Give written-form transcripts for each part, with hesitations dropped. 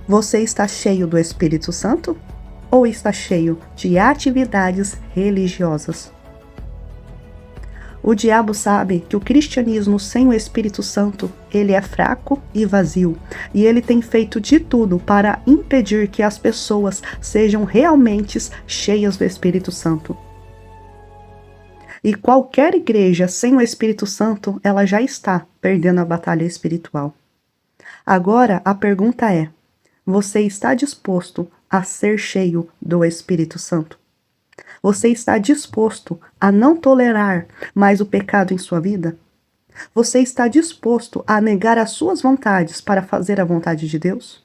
Você está cheio do Espírito Santo? Ou está cheio de atividades religiosas? O diabo sabe que o cristianismo sem o Espírito Santo, ele é fraco e vazio, e ele tem feito de tudo para impedir que as pessoas sejam realmente cheias do Espírito Santo. E qualquer igreja sem o Espírito Santo, ela já está perdendo a batalha espiritual. Agora a pergunta é: você está disposto a ser cheio do Espírito Santo? Você está disposto a não tolerar mais o pecado em sua vida? Você está disposto a negar as suas vontades para fazer a vontade de Deus?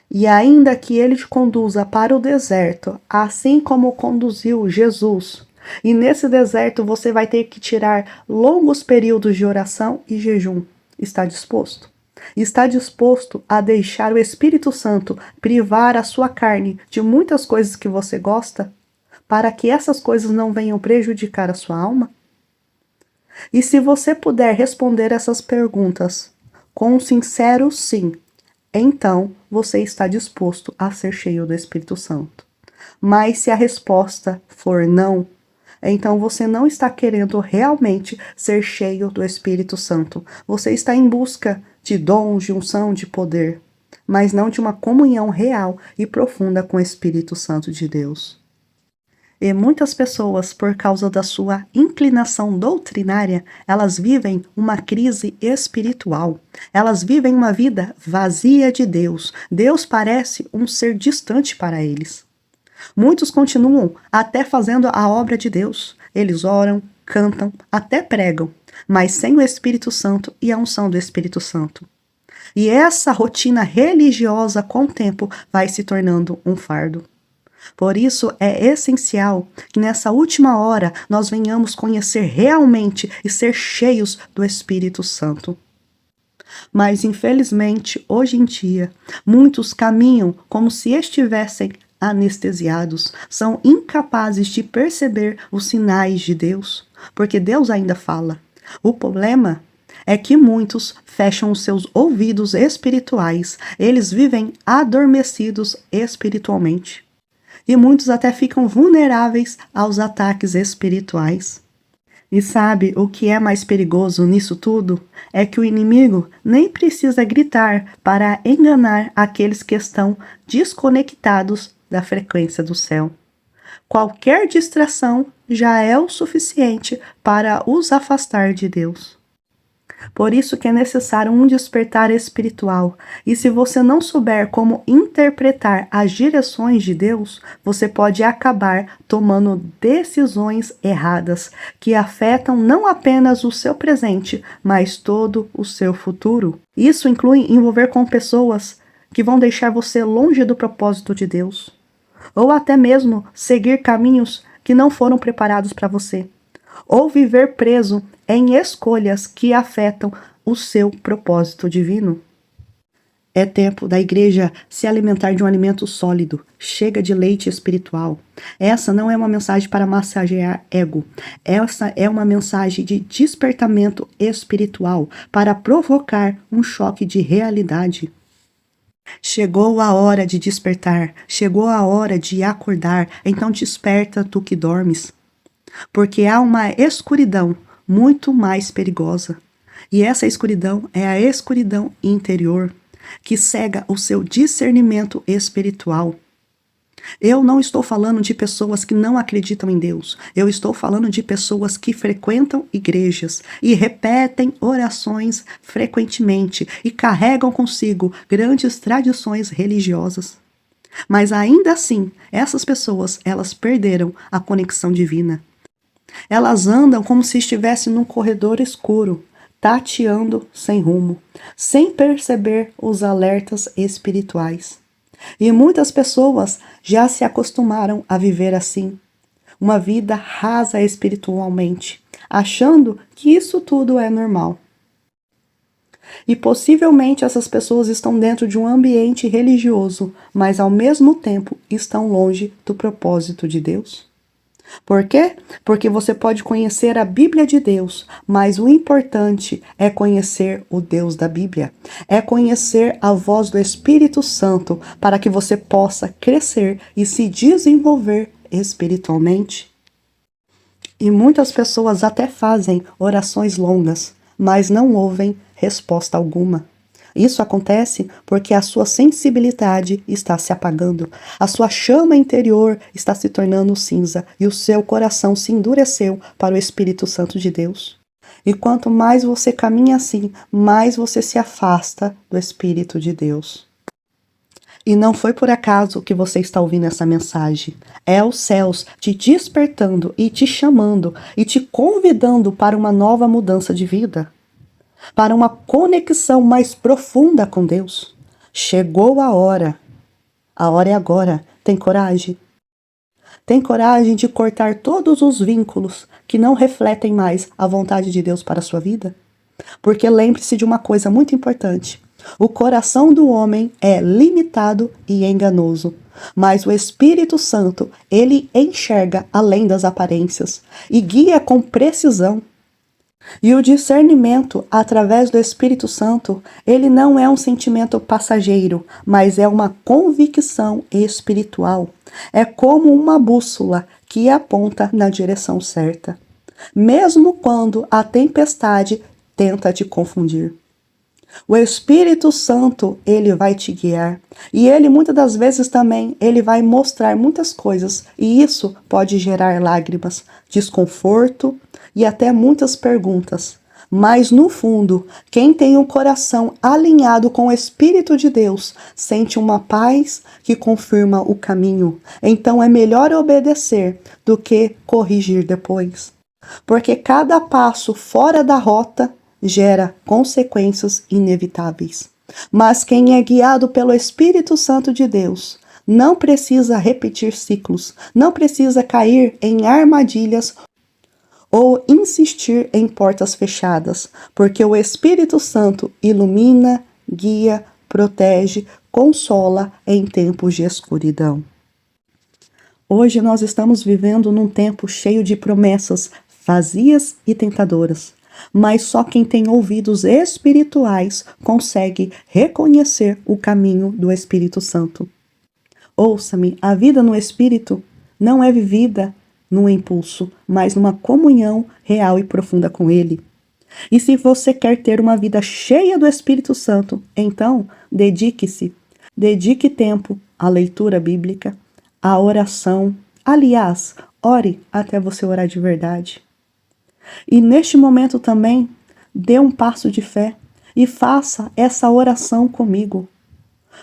E ainda que ele te conduza para o deserto, assim como conduziu Jesus, e nesse deserto você vai ter que tirar longos períodos de oração e jejum, está disposto? Está disposto a deixar o Espírito Santo privar a sua carne de muitas coisas que você gosta, para que essas coisas não venham prejudicar a sua alma? E se você puder responder essas perguntas com um sincero sim, então você está disposto a ser cheio do Espírito Santo. Mas se a resposta for não, então você não está querendo realmente ser cheio do Espírito Santo. Você está em busca de dons, de unção, de poder, mas não de uma comunhão real e profunda com o Espírito Santo de Deus. E muitas pessoas, por causa da sua inclinação doutrinária, elas vivem uma crise espiritual. Elas vivem uma vida vazia de Deus. Deus parece um ser distante para eles. Muitos continuam até fazendo a obra de Deus. Eles oram, cantam, até pregam, mas sem o Espírito Santo e a unção do Espírito Santo. E essa rotina religiosa, com o tempo, vai se tornando um fardo. Por isso, é essencial que nessa última hora nós venhamos conhecer realmente e ser cheios do Espírito Santo. Mas, infelizmente, hoje em dia, muitos caminham como se estivessem anestesiados, são incapazes de perceber os sinais de Deus, porque Deus ainda fala. O problema é que muitos fecham os seus ouvidos espirituais, eles vivem adormecidos espiritualmente. E muitos até ficam vulneráveis aos ataques espirituais. E sabe o que é mais perigoso nisso tudo? É que o inimigo nem precisa gritar para enganar aqueles que estão desconectados da frequência do céu. Qualquer distração já é o suficiente para os afastar de Deus. Por isso que é necessário um despertar espiritual. E se você não souber como interpretar as direções de Deus, você pode acabar tomando decisões erradas, que afetam não apenas o seu presente, mas todo o seu futuro. Isso inclui envolver com pessoas que vão deixar você longe do propósito de Deus, ou até mesmo seguir caminhos que não foram preparados para você, ou viver preso em escolhas que afetam o seu propósito divino. É tempo da igreja se alimentar de um alimento sólido. Chega de leite espiritual. Essa não é uma mensagem para massagear ego. Essa é uma mensagem de despertamento espiritual para provocar um choque de realidade. Chegou a hora de despertar. Chegou a hora de acordar. Então desperta tu que dormes. Porque há uma escuridão muito mais perigosa. E essa escuridão é a escuridão interior, que cega o seu discernimento espiritual. Eu não estou falando de pessoas que não acreditam em Deus. Eu estou falando de pessoas que frequentam igrejas e repetem orações frequentemente e carregam consigo grandes tradições religiosas. Mas ainda assim, essas pessoas, elas perderam a conexão divina. Elas andam como se estivessem num corredor escuro, tateando sem rumo, sem perceber os alertas espirituais. E muitas pessoas já se acostumaram a viver assim, uma vida rasa espiritualmente, achando que isso tudo é normal. E possivelmente essas pessoas estão dentro de um ambiente religioso, mas ao mesmo tempo estão longe do propósito de Deus. Por quê? Porque você pode conhecer a Bíblia de Deus, mas o importante é conhecer o Deus da Bíblia. É conhecer a voz do Espírito Santo para que você possa crescer e se desenvolver espiritualmente. E muitas pessoas até fazem orações longas, mas não ouvem resposta alguma. Isso acontece porque a sua sensibilidade está se apagando, a sua chama interior está se tornando cinza e o seu coração se endureceu para o Espírito Santo de Deus. E quanto mais você caminha assim, mais você se afasta do Espírito de Deus. E não foi por acaso que você está ouvindo essa mensagem. É os céus te despertando e te chamando e te convidando para uma nova mudança de vida, para uma conexão mais profunda com Deus. Chegou a hora é agora. Tem coragem? Tem coragem de cortar todos os vínculos que não refletem mais a vontade de Deus para a sua vida? Porque lembre-se de uma coisa muito importante. O coração do homem é limitado e enganoso, mas o Espírito Santo, ele enxerga além das aparências e guia com precisão. E o discernimento através do Espírito Santo, ele não é um sentimento passageiro, mas é uma convicção espiritual. É como uma bússola que aponta na direção certa, mesmo quando a tempestade tenta te confundir. O Espírito Santo, ele vai te guiar. E ele, muitas das vezes também, ele vai mostrar muitas coisas. E isso pode gerar lágrimas, desconforto e até muitas perguntas. Mas, no fundo, quem tem o coração alinhado com o Espírito de Deus, sente uma paz que confirma o caminho. Então, é melhor obedecer do que corrigir depois. Porque cada passo fora da rota gera consequências inevitáveis. Mas quem é guiado pelo Espírito Santo de Deus não precisa repetir ciclos, não precisa cair em armadilhas ou insistir em portas fechadas, porque o Espírito Santo ilumina, guia, protege, consola em tempos de escuridão. Hoje nós estamos vivendo num tempo cheio de promessas vazias e tentadoras. Mas só quem tem ouvidos espirituais consegue reconhecer o caminho do Espírito Santo. Ouça-me, a vida no Espírito não é vivida num impulso, mas numa comunhão real e profunda com Ele. E se você quer ter uma vida cheia do Espírito Santo, então dedique tempo à leitura bíblica, à oração. Aliás, ore até você orar de verdade. E neste momento também, dê um passo de fé e faça essa oração comigo.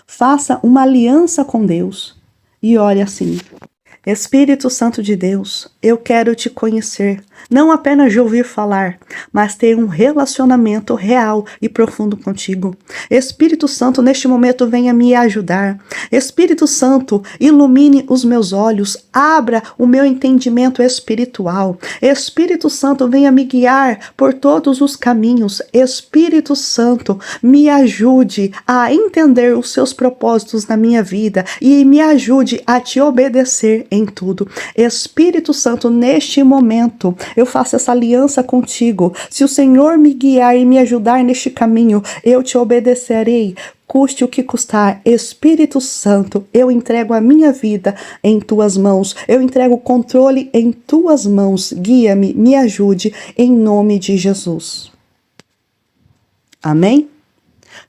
Faça uma aliança com Deus e ore assim: Espírito Santo de Deus, eu quero te conhecer, não apenas de ouvir falar, mas ter um relacionamento real e profundo contigo. Espírito Santo, neste momento, venha me ajudar. Espírito Santo, ilumine os meus olhos, abra o meu entendimento espiritual. Espírito Santo, venha me guiar por todos os caminhos. Espírito Santo, me ajude a entender os seus propósitos na minha vida e me ajude a te obedecer em tudo. Espírito Santo, neste momento, eu faço essa aliança contigo. Se o Senhor me guiar e me ajudar neste caminho, eu te obedecerei, custe o que custar. Espírito Santo, eu entrego a minha vida em tuas mãos. Eu entrego o controle em tuas mãos. Guia-me, me ajude, em nome de Jesus. Amém?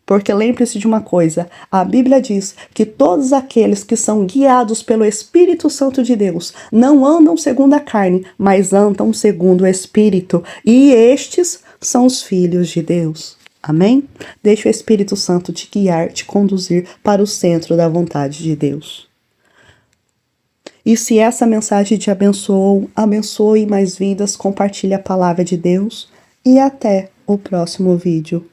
Porque lembre-se de uma coisa, a Bíblia diz que todos aqueles que são guiados pelo Espírito Santo de Deus não andam segundo a carne, mas andam segundo o Espírito. E estes são os filhos de Deus. Amém? Deixe o Espírito Santo te guiar, te conduzir para o centro da vontade de Deus. E se essa mensagem te abençoou, abençoe mais vidas, compartilhe a palavra de Deus e até o próximo vídeo.